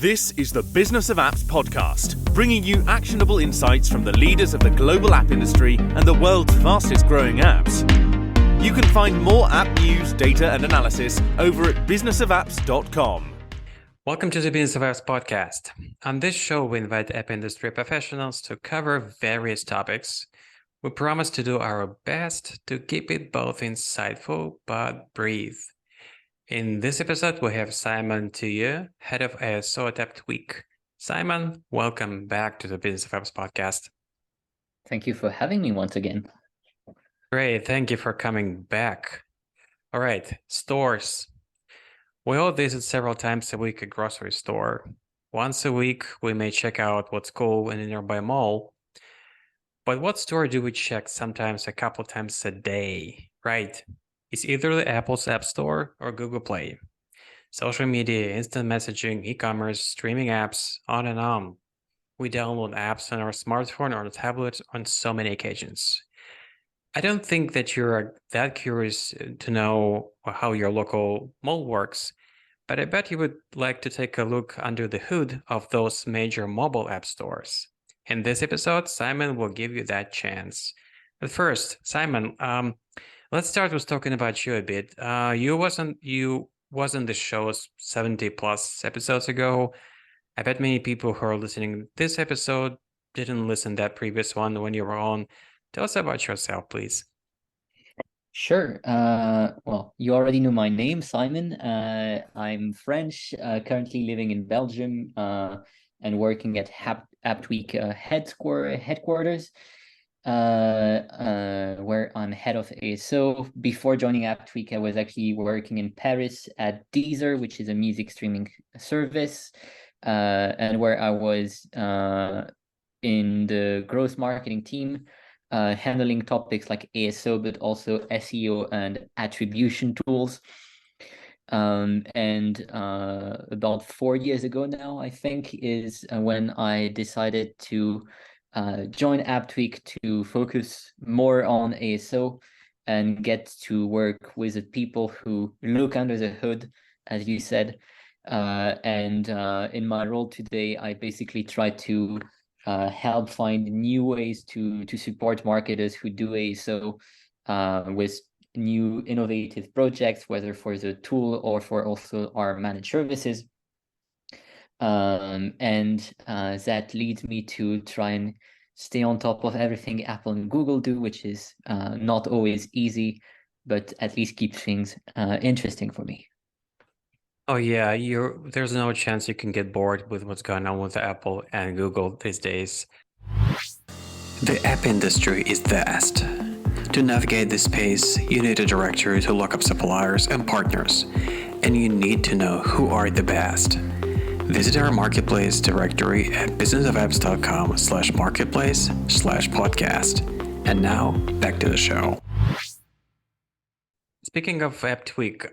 This is the Business of Apps podcast, bringing you actionable insights from the leaders of the global app industry and the world's fastest growing apps. You can find more app news, data and analysis over at businessofapps.com. Welcome to the Business of Apps podcast. On this show, we invite app industry professionals to cover various topics. We promise to do our best to keep it both insightful but brief. In this episode, we have Simon Thillay, head of ASO at AppTweak. Simon, welcome back to the Business of Apps podcast. Thank you for having me once again. Great, thank you for coming back. All right, stores. We all visit several times a week a grocery store. Once a week, we may check out what's cool in a nearby mall. But what store do we check sometimes a couple times a day, right? It's either the Apple's App Store or Google Play. Social media, instant messaging, e-commerce, streaming apps, on and on. We download apps on our smartphone or tablet on so many occasions. I don't think that you're that curious to know how your local mall works, but I bet you would like to take a look under the hood of those major mobile app stores. In this episode, Simon will give you that chance. But first, Simon, let's start with talking about you a bit. You wasn't the show's 70 plus episodes ago. I bet many people who are listening to this episode didn't listen to that previous one when you were on. Tell us about yourself, please. Sure. Well, you already know my name, Simon. I'm French, currently living in Belgium, and working at AppTweak headquarters. Where I'm head of ASO. Before joining AppTweak, I was actually working in Paris at Deezer, which is a music streaming service, and where I was in the growth marketing team, handling topics like ASO, but also SEO and attribution tools. And about 4 years ago now, I think, is when I decided to join AppTweak to focus more on ASO and get to work with the people who look under the hood, as you said. And in my role today, I basically try to help find new ways to support marketers who do ASO with new innovative projects, whether for the tool or for also our managed services. And that leads me to try and stay on top of everything Apple and Google do, which is not always easy, but at least keeps things interesting for me. Oh yeah, there's no chance you can get bored with what's going on with Apple and Google these days. The app industry is vast. To navigate this space, you need a directory to look up suppliers and partners, and you need to know who are the best. Visit our marketplace directory at businessofapps.com/marketplace/podcast. And now, back to the show. Speaking of AppTweak,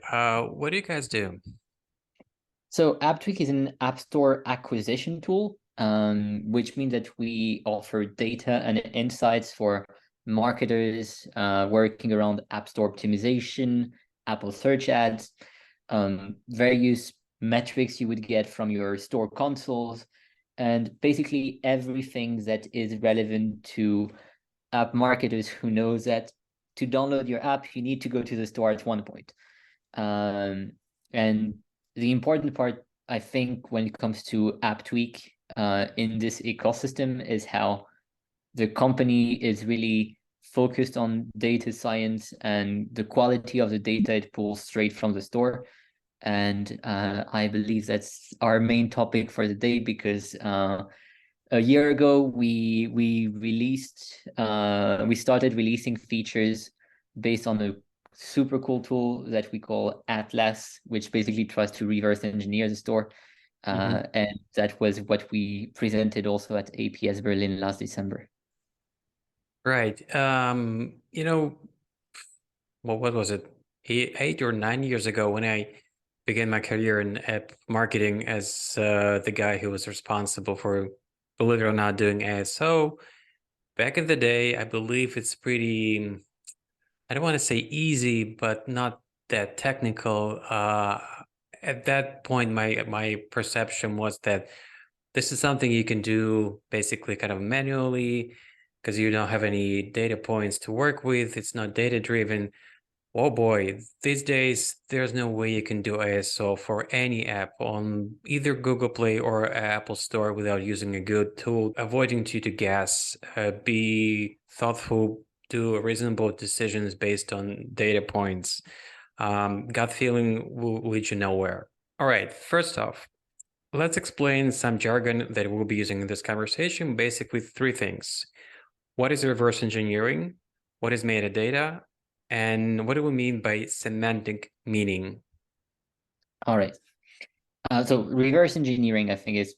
what do you guys do? So AppTweak is an app store acquisition tool, which means that we offer data and insights for marketers working around app store optimization, Apple search ads, various metrics you would get from your store consoles, and basically everything that is relevant to app marketers who knows that to download your app, you need to go to the store at one point. And the important part, I think, when it comes to AppTweak in this ecosystem is how the company is really focused on data science and the quality of the data it pulls straight from the store. And I believe that's our main topic for the day, because a year ago we started releasing features based on a super cool tool that we call Atlas, which basically tries to reverse engineer the store. And that was what we presented also at APS Berlin last December. Right. What was it? 8 or 9 years ago when I began my career in app marketing as the guy who was responsible for, believe it or not, doing ASO. Back in the day, I believe it's pretty, I don't want to say easy, but not that technical at that point, my perception was that this is something you can do basically kind of manually because you don't have any data points to work with. It's not data driven. Oh boy, these days there's no way you can do ASO for any app on either Google Play or Apple Store without using a good tool, avoiding to guess, be thoughtful, do reasonable decisions based on data points. Gut feeling will lead you nowhere. All right, first off, let's explain some jargon that we'll be using in this conversation. Basically, three things. What is reverse engineering? What is metadata? And what do we mean by semantic meaning? All right. So reverse engineering, I think, is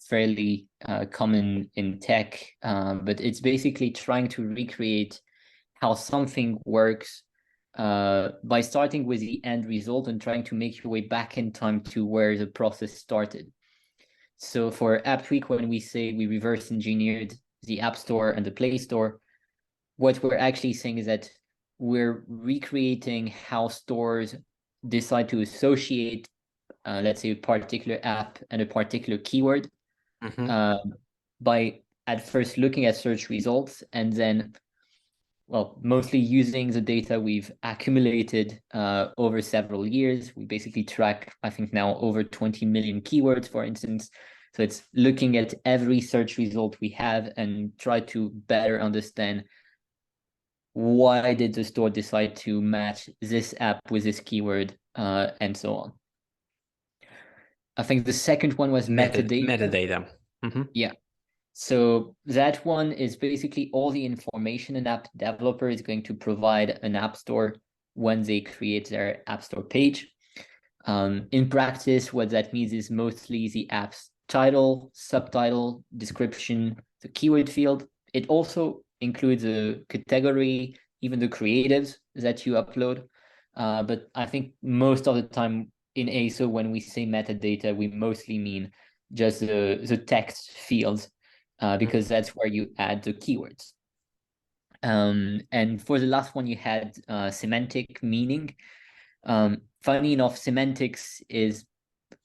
fairly common in tech, but it's basically trying to recreate how something works by starting with the end result and trying to make your way back in time to where the process started. So for AppTweak, when we say we reverse engineered the App Store and the Play Store, what we're actually saying is that we're recreating how stores decide to associate, let's say, a particular app and a particular keyword by at first looking at search results and then, well, mostly using the data we've accumulated over several years. We basically track, I think now, over 20 million keywords, for instance. So it's looking at every search result we have and try to better understand why did the store decide to match this app with this keyword, and so on. I think the second one was metadata. Metadata. Yeah. So that one is basically all the information an app developer is going to provide an app store when they create their app store page. In practice, what that means is mostly the app's title, subtitle, description, the keyword field. It also includes a category, even the creatives that you upload. But I think most of the time in ASO, when we say metadata, we mostly mean just the text fields, because that's where you add the keywords. And for the last one, you had semantic meaning. Funny enough, semantics is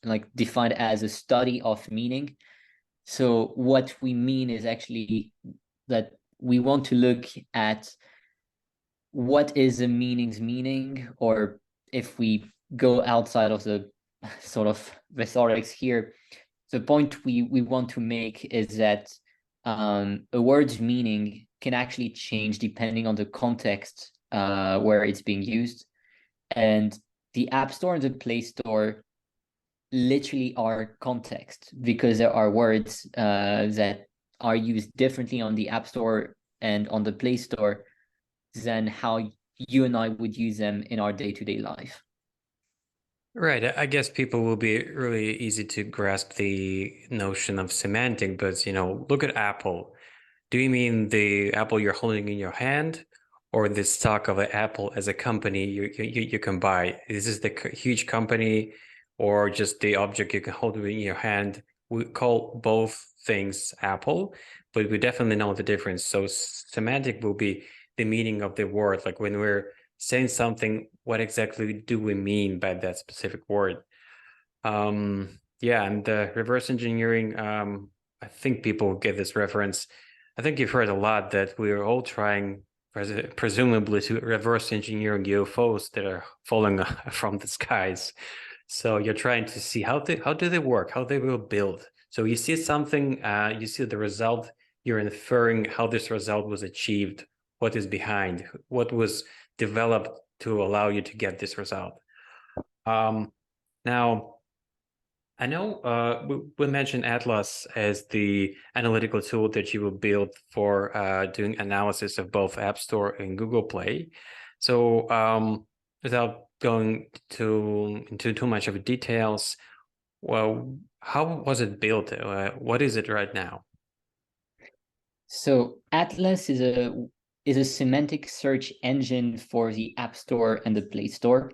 like defined as a study of meaning. So what we mean is actually that we want to look at what is a meaning's meaning, or if we go outside of the sort of rhetorics here, the point we want to make is that a word's meaning can actually change depending on the context where it's being used. And the App Store and the Play Store literally are context, because there are words that are used differently on the App Store and on the Play Store than how you and I would use them in our day-to-day life. Right. I guess people will be really easy to grasp the notion of semantic, but look at Apple. Do you mean the Apple you're holding in your hand, or the stock of an Apple as a company you can buy? Is this the huge company, or just the object you can hold in your hand? We call both things Apple, but we definitely know the difference. So semantic will be the meaning of the word. Like when we're saying something, what exactly do we mean by that specific word? Yeah, and the reverse engineering, I think people get this reference. I think you've heard a lot that we're all trying, presumably, to reverse engineering UFOs that are falling from the skies. So you're trying to see how do they work, how they will build. So you see something, you see the result, you're inferring how this result was achieved, what is behind, what was developed to allow you to get this result. Now, I know we mentioned Atlas as the analytical tool that you will build for doing analysis of both App Store and Google Play. So without going into too much of the details, well, how was it built? What is it right now? So Atlas is a semantic search engine for the App Store and the Play Store.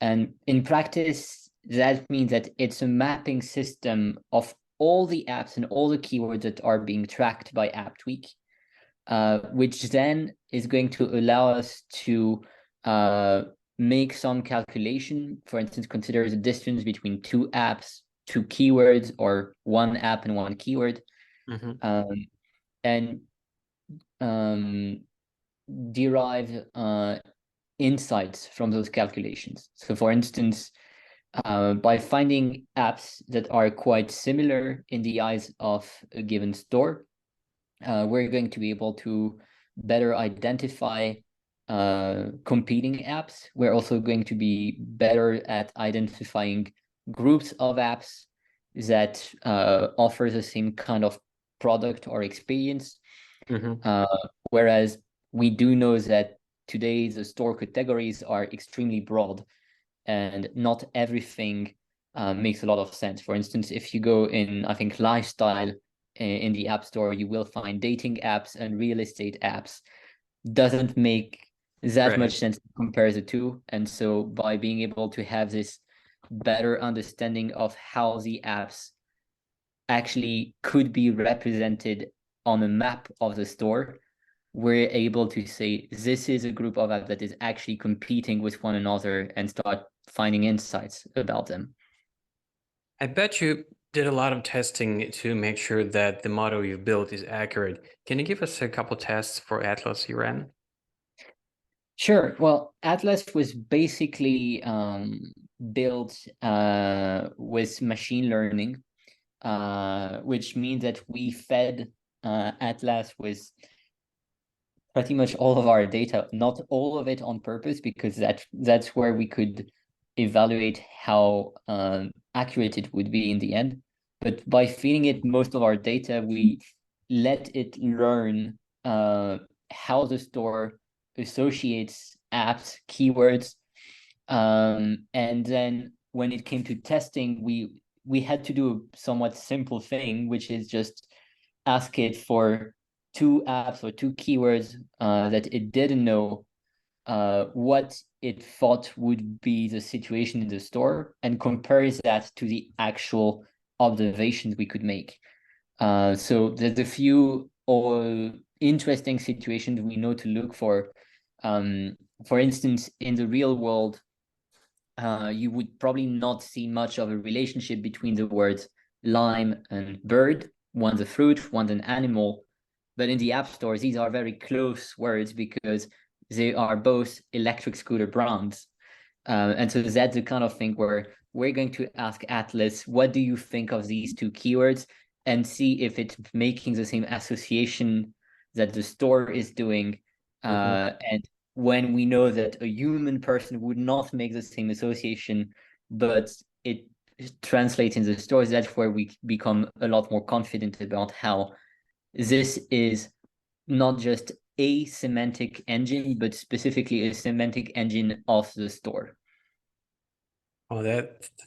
And in practice, that means that it's a mapping system of all the apps and all the keywords that are being tracked by AppTweak, which then is going to allow us to make some calculation. For instance, consider the distance between two apps, two keywords, or one app and one keyword, and derive insights from those calculations. So for instance, by finding apps that are quite similar in the eyes of a given store, we're going to be able to better identify competing apps. We're also going to be better at identifying groups of apps that offer the same kind of product or experience. Whereas we do know that today the store categories are extremely broad and not everything makes a lot of sense. For instance, if you go in, I think, lifestyle in the App Store, you will find dating apps and real estate apps. Doesn't make that much sense to compare the two. And so by being able to have this better understanding of how the apps actually could be represented on a map of the store, we're able to say this is a group of apps that is actually competing with one another and start finding insights about them. I bet you did a lot of testing to make sure that the model you've built is accurate. Can you give us a couple tests for Atlas you ran? Sure. Well, Atlas was basically built with machine learning, which means that we fed Atlas with pretty much all of our data, not all of it on purpose, because that's where we could evaluate how accurate it would be in the end. But by feeding it most of our data, we let it learn how the store associates apps, keywords, and then when it came to testing, we had to do a somewhat simple thing, which is just ask it for two apps or two keywords that it didn't know what it thought would be the situation in the store, and compares that to the actual observations we could make. So there's a few interesting situations we know to look for. For instance, in the real world, you would probably not see much of a relationship between the words lime and bird. One's a fruit, one's an animal. But in the app stores, these are very close words because they are both electric scooter brands. And so that's the kind of thing where we're going to ask Atlas, what do you think of these two keywords? And see if it's making the same association that the store is doing. And when we know that a human person would not make the same association, but it translates in the stores, that's where we become a lot more confident about how this is not just a semantic engine, but specifically a semantic engine of the store. Oh,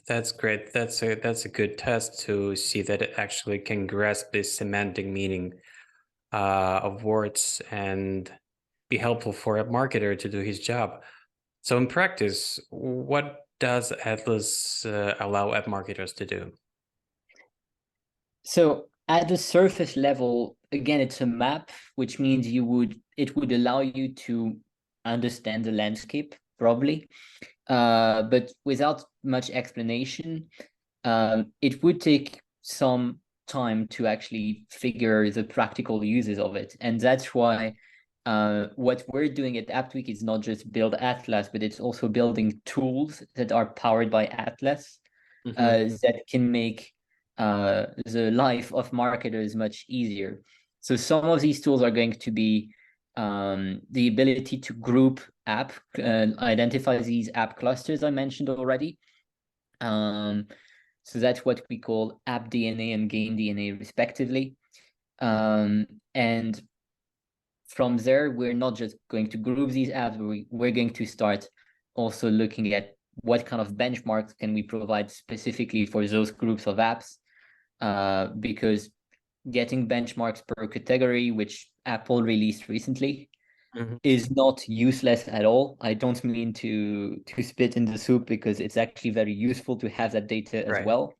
that's great. That's a good test to see that it actually can grasp this semantic meaning of words and be helpful for a marketer to do his job. So in practice, what does Atlas allow app marketers to do? So at the surface level, again, it's a map, which means it would allow you to understand the landscape, probably. But without much explanation, it would take some time to actually figure the practical uses of it. And that's why what we're doing at AppTweak is not just build Atlas, but it's also building tools that are powered by Atlas that can make the life of marketers much easier. So some of these tools are going to be the ability to group app, identify these app clusters I mentioned already. So that's what we call app DNA and game DNA respectively. And from there, we're not just going to group these apps, we're going to start also looking at what kind of benchmarks can we provide specifically for those groups of apps, because getting benchmarks per category, which Apple released recently, is not useless at all. I don't mean to spit in the soup, because it's actually very useful to have that data as well.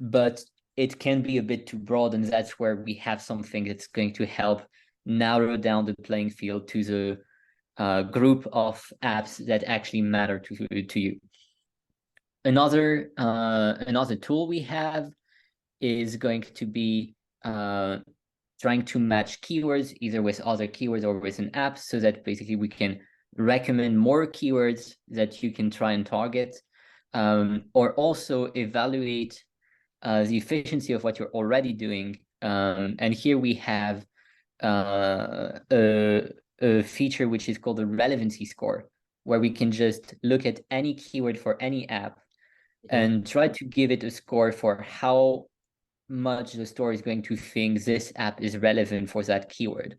But it can be a bit too broad, and that's where we have something that's going to help narrow down the playing field to the group of apps that actually matter to you. Another tool we have is going to be trying to match keywords either with other keywords or with an app, so that basically we can recommend more keywords that you can try and target, or also evaluate the efficiency of what you're already doing. And here we have a feature which is called a relevancy score, where we can just look at any keyword for any app and try to give it a score for how much the store is going to think this app is relevant for that keyword.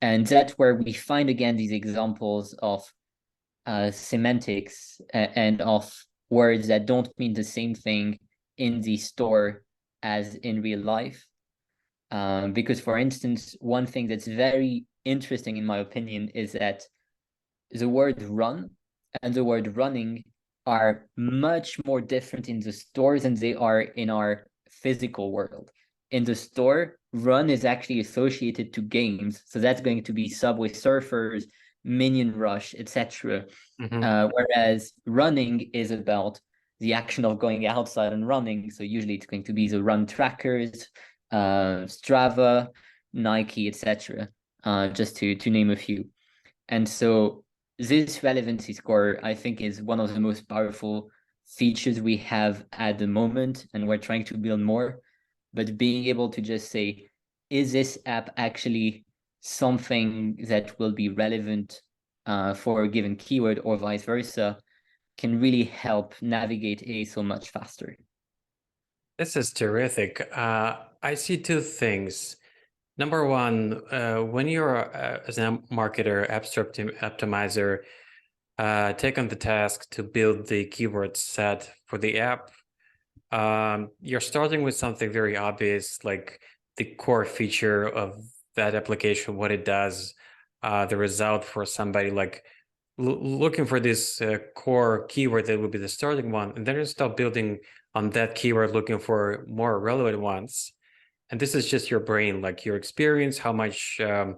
And that's where we find again these examples of semantics and of words that don't mean the same thing in the store as in real life. Because, for instance, one thing that's very interesting, in my opinion, is that the word run and the word running are much more different in the store than they are in our physical world. In the store, run is actually associated to games. So that's going to be Subway Surfers, Minion Rush, etc. Whereas running is about the action of going outside and running. So usually it's going to be the run trackers, Strava, Nike, etc. Just to name a few. And so this relevancy score, I think, is one of the most powerful features we have at the moment, and we're trying to build more. But being able to just say, is this app actually something that will be relevant for a given keyword or vice versa, can really help navigate ASO much faster. This is terrific. I see two things. Number one, when you're as a marketer, app store optimizer, take on the task to build the keyword set for the app, you're starting with something very obvious, like the core feature of that application, what it does, the result for somebody, like looking for this core keyword that would be the starting one, and then you start building on that keyword, looking for more relevant ones. And this is just your brain, like your experience, how much you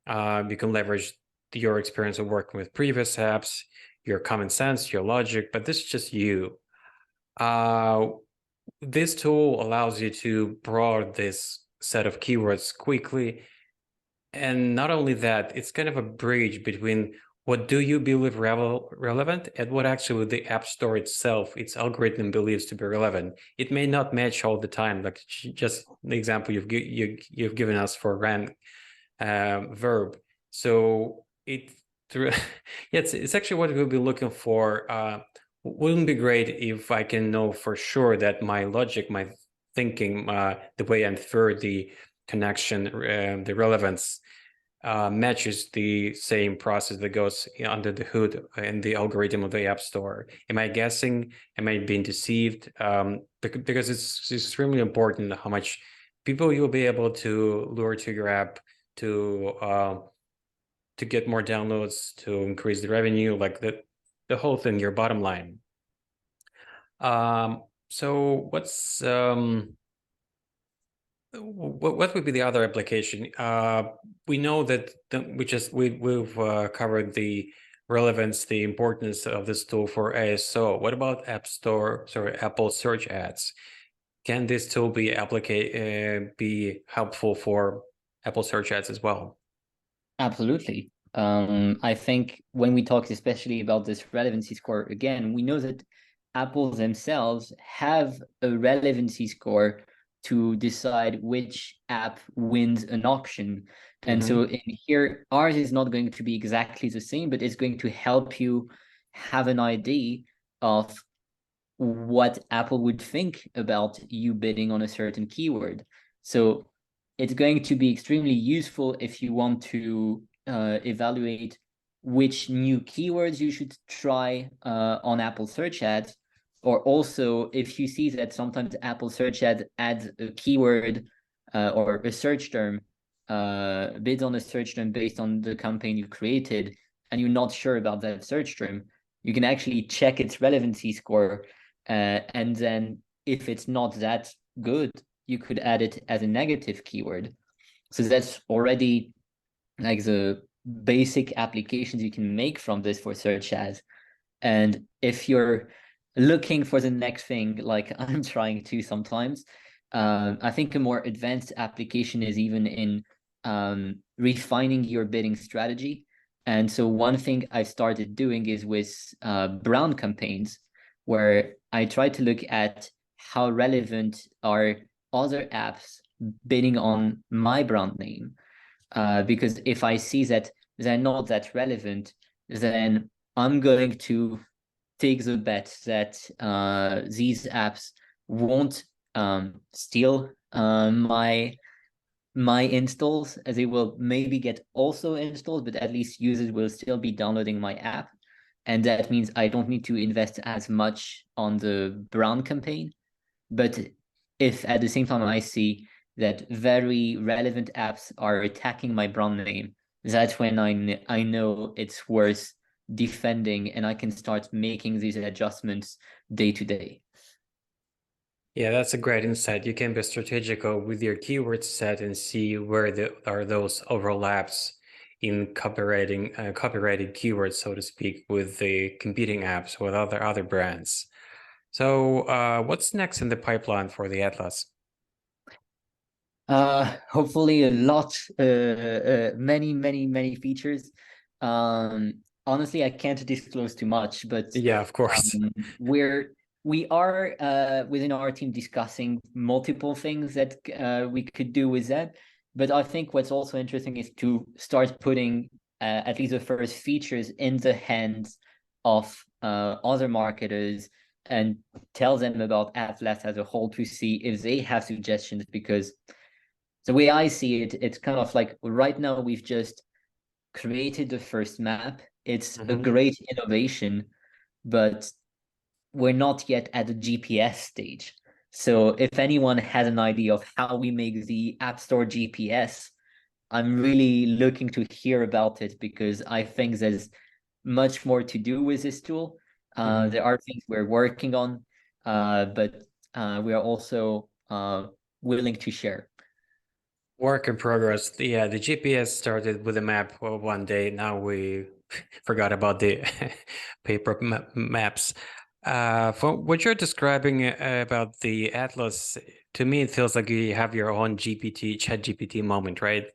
can leverage your experience of working with previous apps, your common sense, your logic, but this is just you. This tool allows you to broaden this set of keywords quickly. And not only that, it's kind of a bridge between what do you believe relevant and what actually the App Store itself, its algorithm believes to be relevant. It may not match all the time, like just the example you've given us for ran verb. So it's actually what we'll be looking for. Wouldn't be great if I can know for sure that my logic, my thinking, the way I infer the connection, the relevance, matches the same process that goes under the hood in the algorithm of the App Store. Am I guessing? Am I being deceived? Because it's extremely important how much people you'll be able to lure to your app to get more downloads, to increase the revenue, like the whole thing, your bottom line. So what's what would be the other application? We know that we've covered the relevance, the importance of this tool for ASO. What about Apple search ads? Can this tool be helpful for Apple search ads as well? Absolutely. I think when we talk especially about this relevancy score, again, we know that Apple themselves have a relevancy score to decide which app wins an auction. And so in here, ours is not going to be exactly the same, but it's going to help you have an idea of what Apple would think about you bidding on a certain keyword. So it's going to be extremely useful if you want to evaluate which new keywords you should try on Apple search ads, or also if you see that sometimes Apple search ads adds a keyword or a search term, bids on a search term based on the campaign you created, and you're not sure about that search term, you can actually check its relevancy score. And then if it's not that good, you could add it as a negative keyword. So that's already like the basic applications you can make from this for search ads. And if you're looking for the next thing, like I'm trying to sometimes, I think a more advanced application is even in refining your bidding strategy. And so one thing I started doing is with brand campaigns, where I try to look at how relevant are other apps bidding on my brand name. Because if I see that they're not that relevant, then I'm going to take the bet that these apps won't steal my installs, as they will maybe get also installed, but at least users will still be downloading my app. And that means I don't need to invest as much on the brand campaign. But if at the same time I see that very relevant apps are attacking my brand name, that's when I know it's worth defending, and I can start making these adjustments day to day. Yeah, that's a great insight. You can be strategical with your keyword set and see where are those overlaps in copyrighted keywords, so to speak, with the competing apps, with other brands. So what's next in the pipeline for the Atlas? Hopefully a lot, many features. Honestly, I can't disclose too much, but Yeah, of course. we are within our team discussing multiple things that we could do with that. But I think what's also interesting is to start putting at least the first features in the hands of other marketers and tell them about Atlas as a whole to see if they have suggestions, because the way I see it, it's kind of like right now we've just created the first map. It's a great innovation, but we're not yet at the GPS stage. So if anyone has an idea of how we make the App Store GPS, I'm really looking to hear about it, because I think there's much more to do with this tool. There are things we're working on, but we are also willing to share. Work in progress. Yeah, the GPS started with a map one day. Now we forgot about the paper maps. For what you're describing about the Atlas, to me, it feels like you have your own Chat GPT moment, right?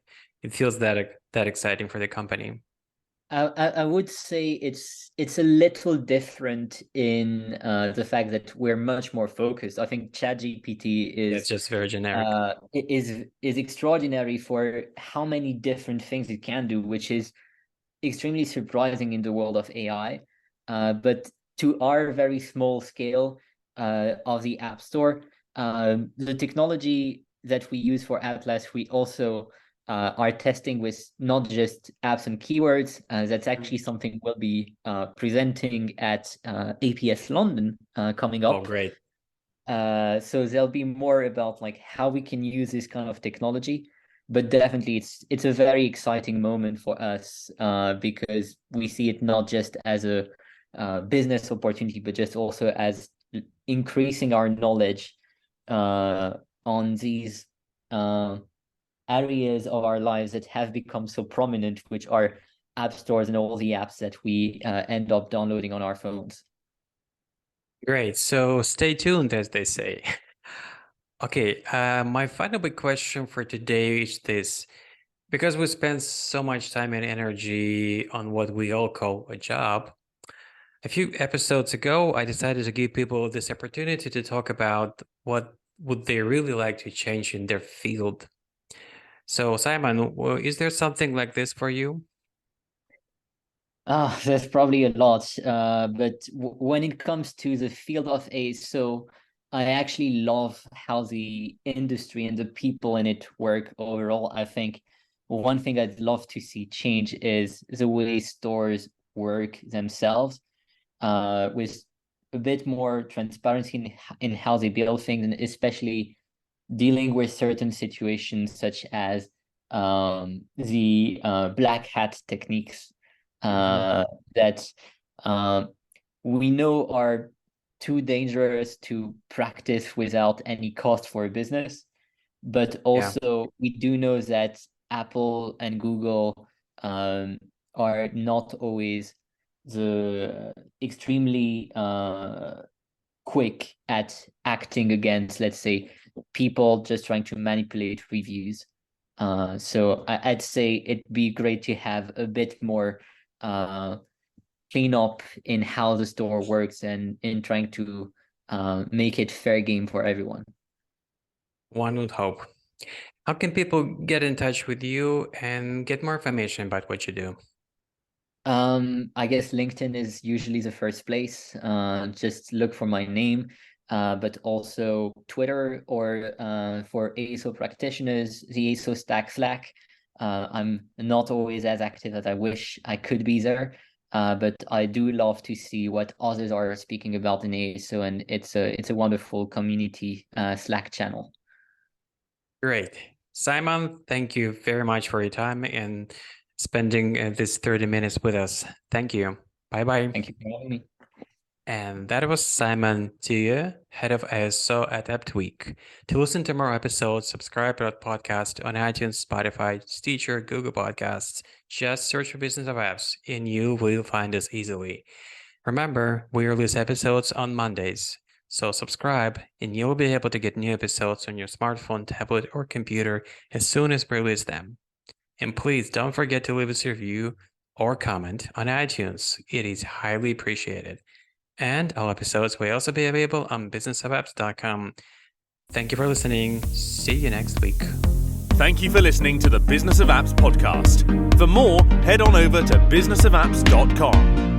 It feels that exciting for the company. I would say it's a little different in the fact that we're much more focused. I think ChatGPT It's just very generic. is extraordinary for how many different things it can do, which is extremely surprising in the world of AI. But to our very small scale of the App Store, the technology that we use for Atlas, we also are testing with not just apps and keywords. That's actually something we'll be presenting at APS London coming up. Oh, great. So there'll be more about like how we can use this kind of technology, but definitely it's a very exciting moment for us because we see it not just as a business opportunity, but just also as increasing our knowledge on these areas of our lives that have become so prominent, which are app stores and all the apps that we end up downloading on our phones. Great. So stay tuned, as they say. Okay, my final big question for today is this. Because we spend so much time and energy on what we all call a job, a few episodes ago, I decided to give people this opportunity to talk about what would they really like to change in their field. So, Simon, is there something like this for you? There's probably a lot, but when it comes to the field of ASO, I actually love how the industry and the people in it work overall. I think one thing I'd love to see change is the way stores work themselves, with a bit more transparency in how they build things, and especially dealing with certain situations such as the black hat techniques that we know are too dangerous to practice without any cost for a business. But Yeah. also, we do know that Apple and Google are not always the extremely quick at acting against, let's say, people just trying to manipulate reviews. So I'd say it'd be great to have a bit more clean up in how the store works and in trying to make it fair game for everyone. One would hope. How can people get in touch with you and get more information about what you do? I guess LinkedIn is usually the first place. Just look for my name, but also Twitter, or for ASO practitioners, the ASO Stack Slack. I'm not always as active as I wish I could be there, but I do love to see what others are speaking about in ASO, and it's a wonderful community Slack channel. Great. Simon, thank you very much for your time and spending this 30 minutes with us. Thank you. Bye-bye. Thank you for having me. And that was Simon Thillay, head of ASO at AppTweak. To listen to more episodes, subscribe to our podcast on iTunes, Spotify, Stitcher, Google Podcasts. Just search for Business of Apps and you will find us easily. Remember, we release episodes on Mondays. So subscribe and you'll be able to get new episodes on your smartphone, tablet, or computer as soon as we release them. And please don't forget to leave us a review or comment on iTunes. It is highly appreciated. And all episodes will also be available on businessofapps.com. Thank you for listening. See you next week. Thank you for listening to the Business of Apps podcast. For more, head on over to businessofapps.com.